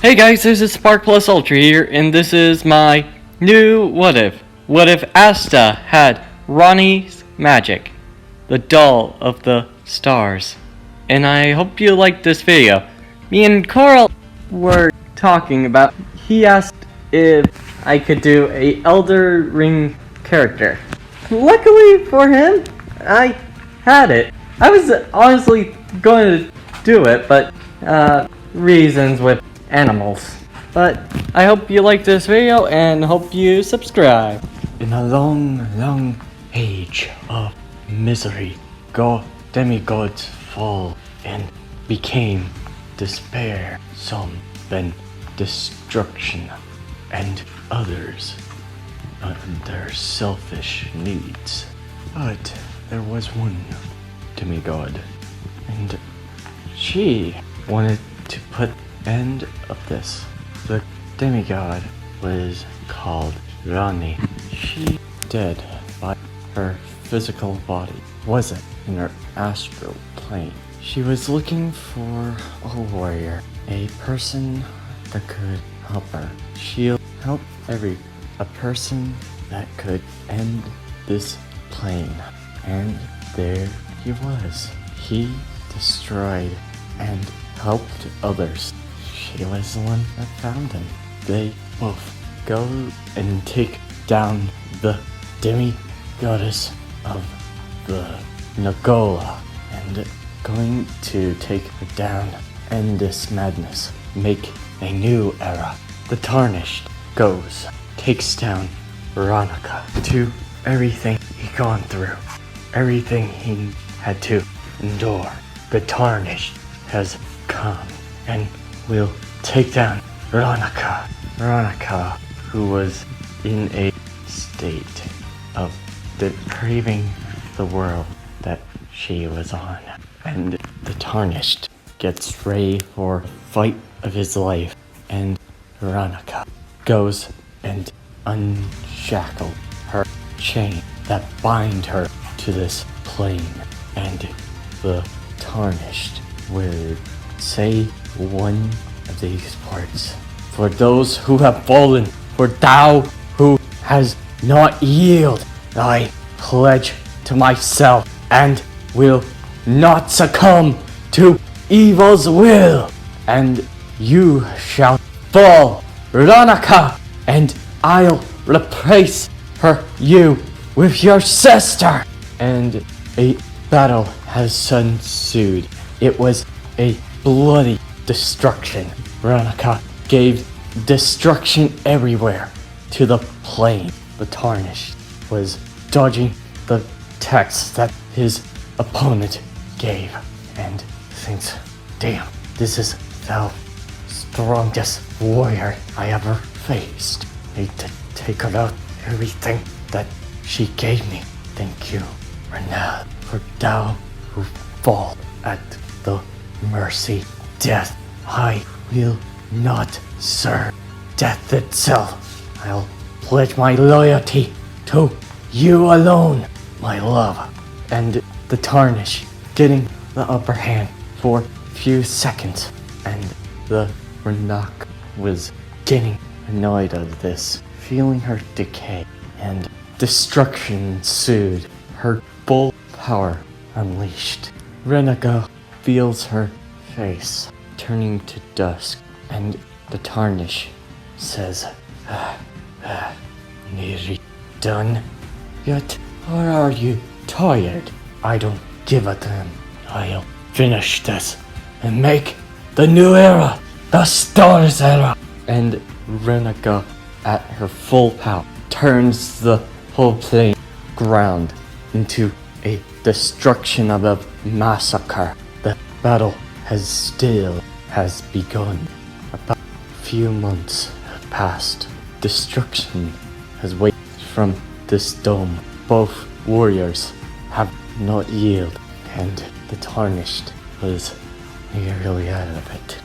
Hey guys, this is Spark Plus Ultra here, and this is my new What If. What if Asta had Ranni's magic, the doll of the stars? And I hope you liked this video. Me and Carl were talking about, he asked if I could do a Elder Ring character. Luckily for him, I had it. I was honestly going to do it, but reasons with animals. But I hope you like this video and hope you subscribe. In a long age of misery, demigods fall and became despair. Some then destruction, and others their selfish needs. But there was one demigod, and she wanted to put end of this. The demigod was called Ranni. She dead, but her physical body wasn't in her astral plane. She was looking for a warrior, a person that could help her. She'll help a person that could end this plane. And there he was. He destroyed and helped others. She was the one that found him. They both go and take down the demi-goddess of the Nagola, and going to take her down, end this madness, make a new era. The Tarnished goes, takes down Veronica to everything he gone through, everything he had to endure. The Tarnished has come and will take down Veronica. Veronica, who was in a state of depraving the world that she was on. And the Tarnished gets ready for fight of his life, and Veronica goes and unshackle her chain that bind her to this plane. And the Tarnished will say one of these words: for those who have fallen, for thou who has not yielded, I pledge to myself and will not succumb to evil's will, and you shall fall, Veronica, and I'll replace you with your sister. And a battle has ensued. It was a bloody destruction. Veronica gave destruction everywhere to the plane. The Tarnished was dodging the attacks that his opponent gave, and thinks, damn, this is the strongest warrior I ever faced. Need to take her out, everything that she gave me. Thank you, Ranni, for thou who fall at the mercy death. I will not serve death itself. I'll pledge my loyalty to you alone, my love. And the Tarnish getting the upper hand for a few seconds, and the Ranni was getting annoyed of this, feeling her decay, and destruction ensued. Her full power unleashed. Ranni feels her face turning to dusk, and the Tarnish says, nearly done yet? Or are you tired? I don't give a damn. I'll finish this and make the new era, the Stars era. And Ranni, at her full power, turns the whole plane ground into a destruction of a massacre. The battle has begun. About a few months have passed. Destruction has waited from this dome. Both warriors have not yielded, and the Tarnished was nearly out of it.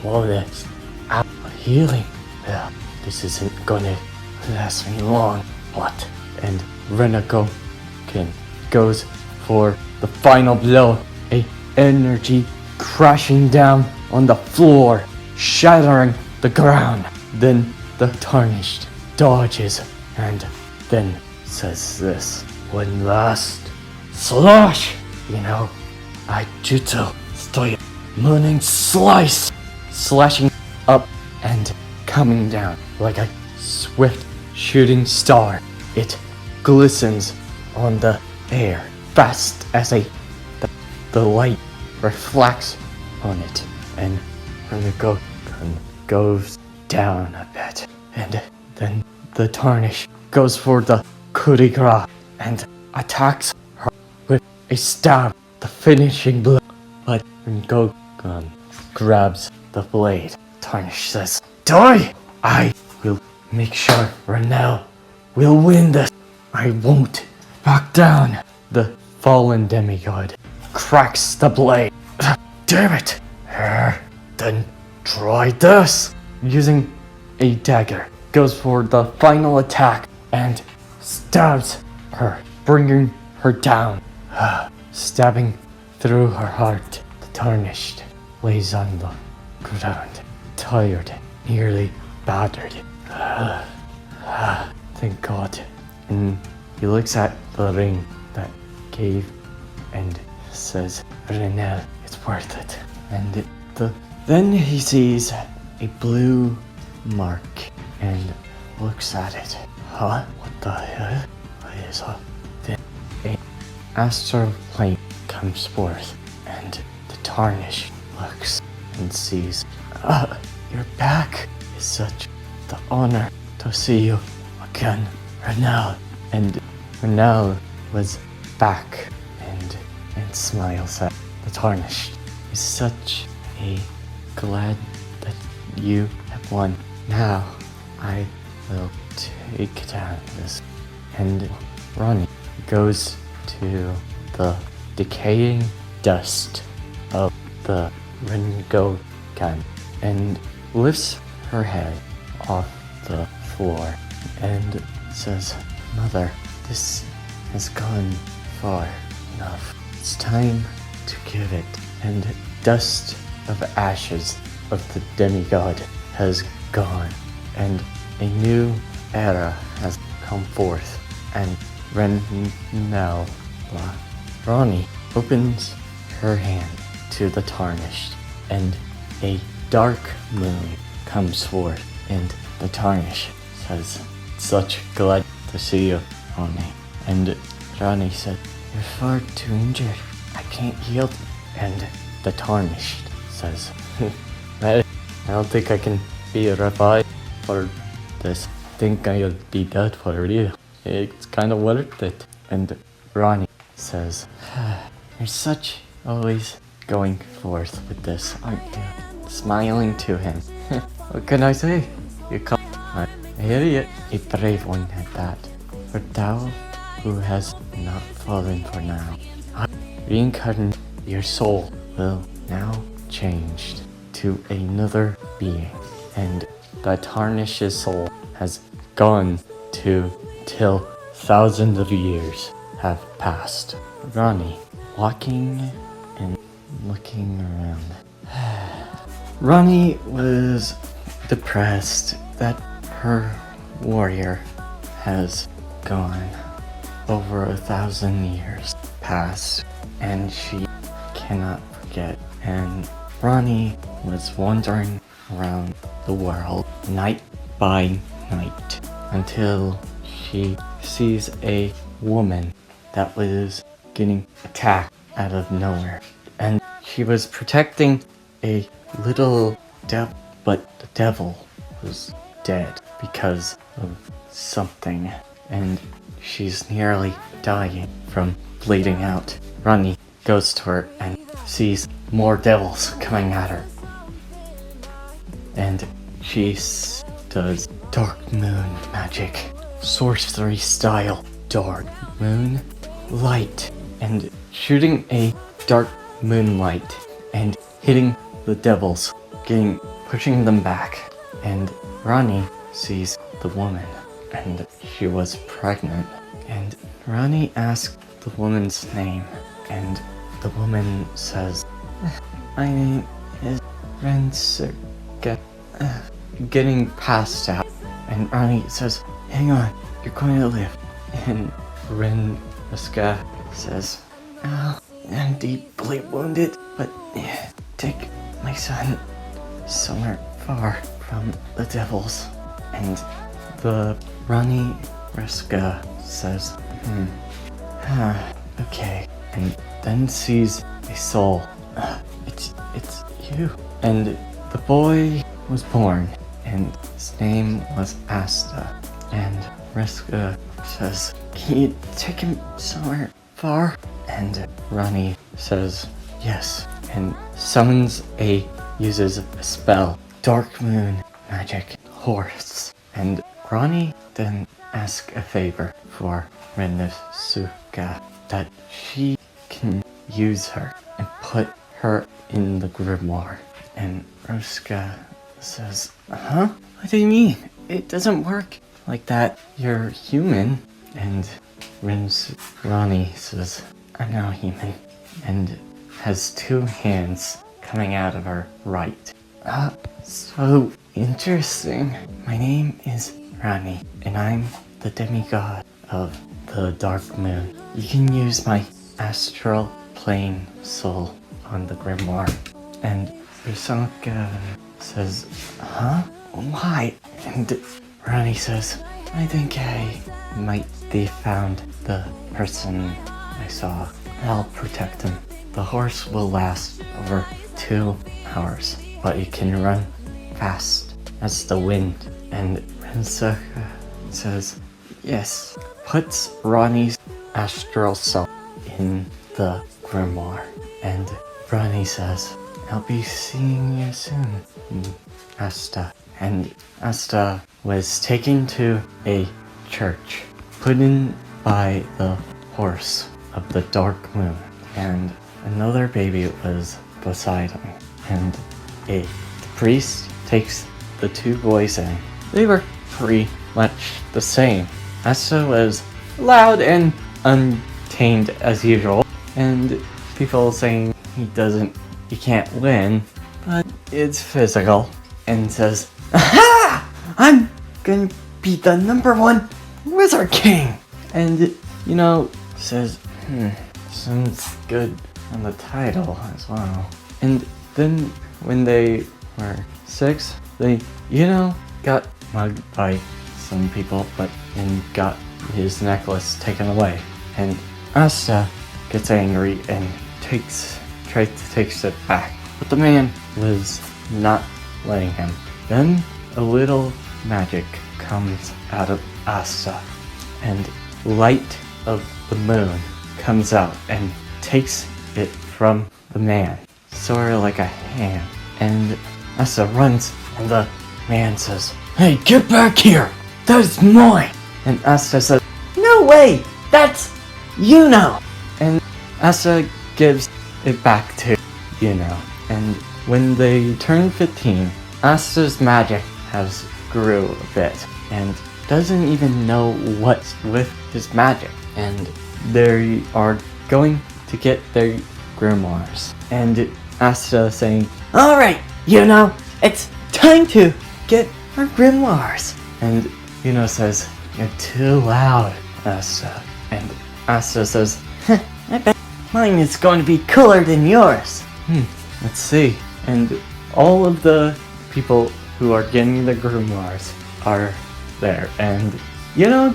All this out healing. Well, this isn't gonna last me long. What? And Ranni goes for the final blow. A energy crashing down on the floor, shattering the ground. Then the Tarnished dodges and then says this. One last slash! I jutsu stoi mooning slice, slashing up and coming down like a swift shooting star. It glistens on the air fast as the light reflects on it, and when the Gokan goes down a bit, and then the Tarnish goes for the Kurigra and attacks her with a stab, the finishing blow. But when Gokan grabs the blade, Tarnish says, "Die! I will make sure Ranni will win this. I won't back down." The fallen demigod cracks the blade. Damn it! Then try this! Using a dagger, goes for the final attack and stabs her, bringing her down. Stabbing through her heart, the Tarnished lays on the ground, tired, nearly battered. Thank God. And he looks at the ring that gave and says, "Ranni, it's worth it." And then he sees a blue mark and looks at it. What the hell? What is up? Then an astral plane comes forth, and the Tarnish looks and sees, "You're back. It's such the honor to see you again, Ranni." And Ranni was back and smiles at the Tarnished. It's such a glad that you have won. Now I will take down this. And Ranni goes to the decaying dust of the Ringogan and lifts her head off the floor and says, "Mother, this has gone far enough. It's time to give it." And dust of ashes of the demigod has gone, and a new era has come forth, and Ranni opens her hand to the Tarnished, and a dark moon comes forth, and the Tarnished says, "Such glad to see you, Ranni." And Ranni said, "You're far too injured. I can't heal." And the Tarnished says, "I don't think I can be revived for this. I think I'll be dead for you. It's kind of worth it." And Ranni says, "You're such always going forth with this, aren't you?" Smiling to him. "What can I say? You come an idiot, a brave one at that. For thou who has not fallen for now, reincarnate, your soul will now change to another being, and the Tarnish's soul has gone to till thousands of years have passed." Ranni walking and looking around. Ranni was depressed that her warrior has gone. Over 1,000 years passed, and she cannot forget. And Ranni was wandering around the world night by night until she sees a woman that was getting attacked out of nowhere. And she was protecting a little devil, but the devil was dead because of something, and she's nearly dying from bleeding out. Ranni goes to her and sees more devils coming at her, and she does dark moon magic, sorcery style dark moon light, and shooting a dark moonlight and hitting the devils, pushing them back. And Ranni sees the woman, and she was pregnant. And Ranni asks the woman's name, and the woman says, "My name is Ren's getting passed out. And Ranni says, hang on, you're going to live. And Renska says, oh, I'm deeply wounded, but take my son somewhere far from the devils. And the Ranni Renska says, okay. And then sees a soul. It's you. And the boy was born, and his name was Asta. And Renska says, can you take him somewhere far? And Ranni says, yes. And uses a spell, Dark Moon Magic Horse. And Ranni then asks a favor for Rensuka, that she can use her and put her in the grimoire. And Rensuka says, huh? What do you mean? It doesn't work like that. You're human. And Ranni says, I'm now human, and has 2 hands coming out of her right. So interesting. My name is Ranni, and I'm the demigod of the Dark Moon. You can use my astral plane soul on the grimoire. And Rensuka says, huh? Why? And Ranni says, I think I might be found the person I saw. I'll protect him. The horse will last over 2 hours, but it can run fast as the wind. And Rensuka says, yes. Puts Ranni's astral self in the grimoire. And Ranni says, I'll be seeing you soon, Asta. And Asta was taken to a church, put in by the horse of the Dark Moon, and another baby was beside him. And the priest takes the 2 boys in. They were pretty much the same. Asta was loud and untamed as usual, and people saying he can't win, but it's physical, and says, aha! I'm gonna be the #1 Wizard King! And, says, sounds good on the title as well. And then when they were 6, they, got mugged by some people, and got his necklace taken away. And Asta gets angry and tries to take it back, but the man was not letting him. Then a little magic comes out of Asta, and light of the moon comes out and takes it from the man, sort of like a hand. And Asta runs, and the man says, hey, get back here! That's mine! And Asta says, no way! That's And Asta gives it back to And when they turn 15, Asta's magic has grew a bit, and doesn't even know what's with his magic. And they are going to get their grimoires. And Asta saying, alright, it's time to get our grimoires. And says, you're too loud, Asta. And Asta says, I bet mine is going to be cooler than yours. Let's see. And all of the people who are getting the grimoires are there. And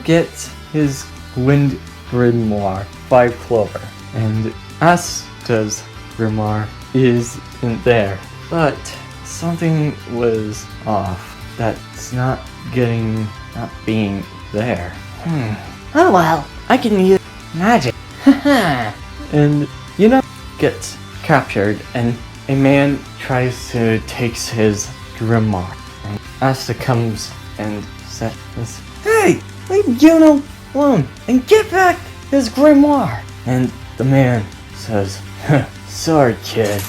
gets his wind grimoire by Clover. And Asta's grimoire isn't there. But something was off. That's not being there. Oh well, I can use magic. And gets captured, and a man tries to take his grimoire. And Asta comes and says, hey, leave Juno alone and get back his grimoire. And the man says, sorry kid,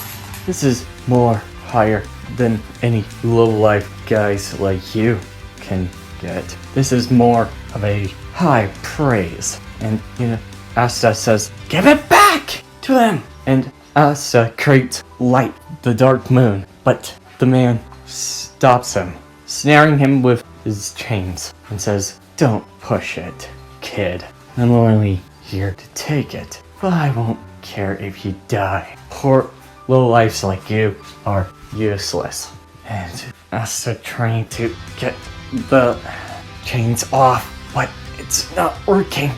this is more higher than any low-life guys like you can get. This is more of a high praise. And Asta says, give it back to him! And Asta creates light, the Dark Moon, but the man stops him, snaring him with his chains, and says, "Don't push it, kid. I'm only here to take it, but I won't care if you die. Poor lowlifes like you are useless." And Asta trying to get the chains off, but it's not working.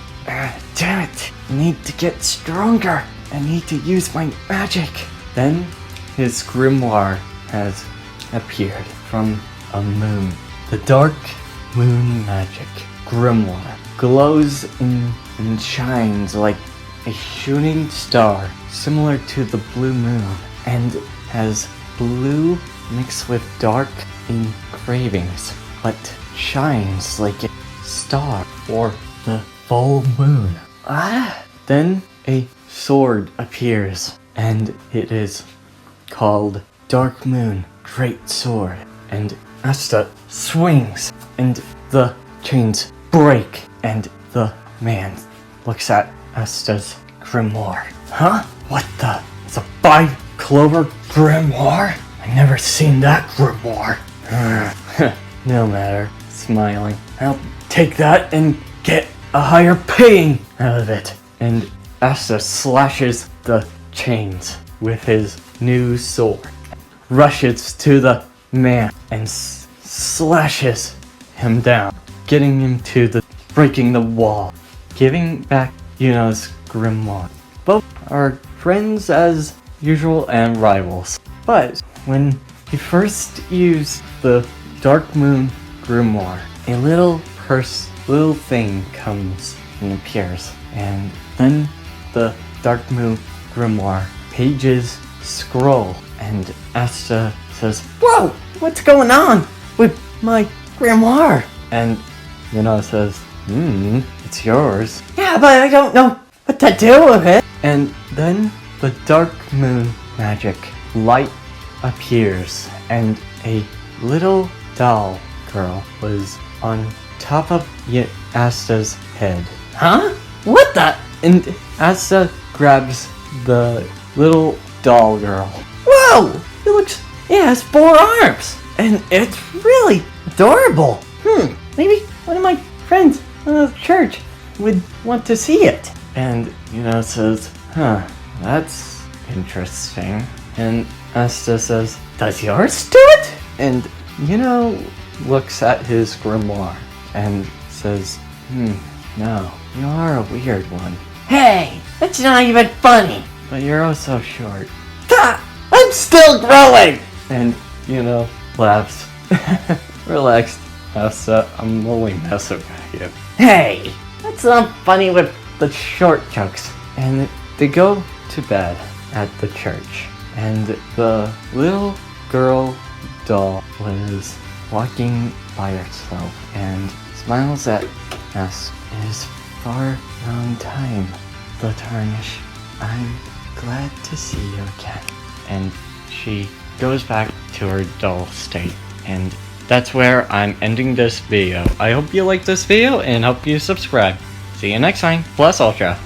Damn it. I need to get stronger. I need to use my magic. Then his grimoire has appeared from a moon. The dark moon magic grimoire glows and shines like a shooting star, similar to the blue moon, and has blue mixed with dark engravings, but shines like a star or the full moon. Then a sword appears, and it is called Dark Moon Great Sword, and Asta swings, and the chains break, and the man looks at Asta's grimoire. Huh? What the? It's a 5-clover grimoire? I never seen that grimoire. No matter. Smiling. I'll take that and get a higher paying out of it. And Asta slashes the chains with his new sword, rushes to the man and slashes him down, getting him to breaking the wall, giving back Yuno's grimoire. Both are friends as usual and rivals, but when he first used the Dark Moon grimoire, a little thing comes and appears, and then the Dark Moon grimoire pages scroll, and Asta says, "Whoa, what's going on with my grimoire?" And Yuno says, "It's yours." "Yeah, but I don't know what to do with it." And then the Dark Moon magic light appears, and a little doll girl was on top of Asta's head. "Huh? What the?" And Asta grabs the little doll girl. "Whoa! It has 4 arms! And it's really adorable! Maybe one of my friends in the church would want to see it." And says, "That's interesting." And Asta says, "Does yours do it?" And looks at his grimoire and says, "No, you are a weird one." "Hey, that's not even funny." "But you're oh so short." "I'm still growing!" And laughs. "Relax, Asta, I'm only messing with you." "Hey, that's not funny with the short jokes." And they go to bed at the church, and the little girl doll was walking by herself and smiles at us. "It is far long time, the tarnish. I'm glad to see you again." And she goes back to her dull state. And that's where I'm ending this video. I hope you liked this video and hope you subscribe. See you next time. Plus Ultra.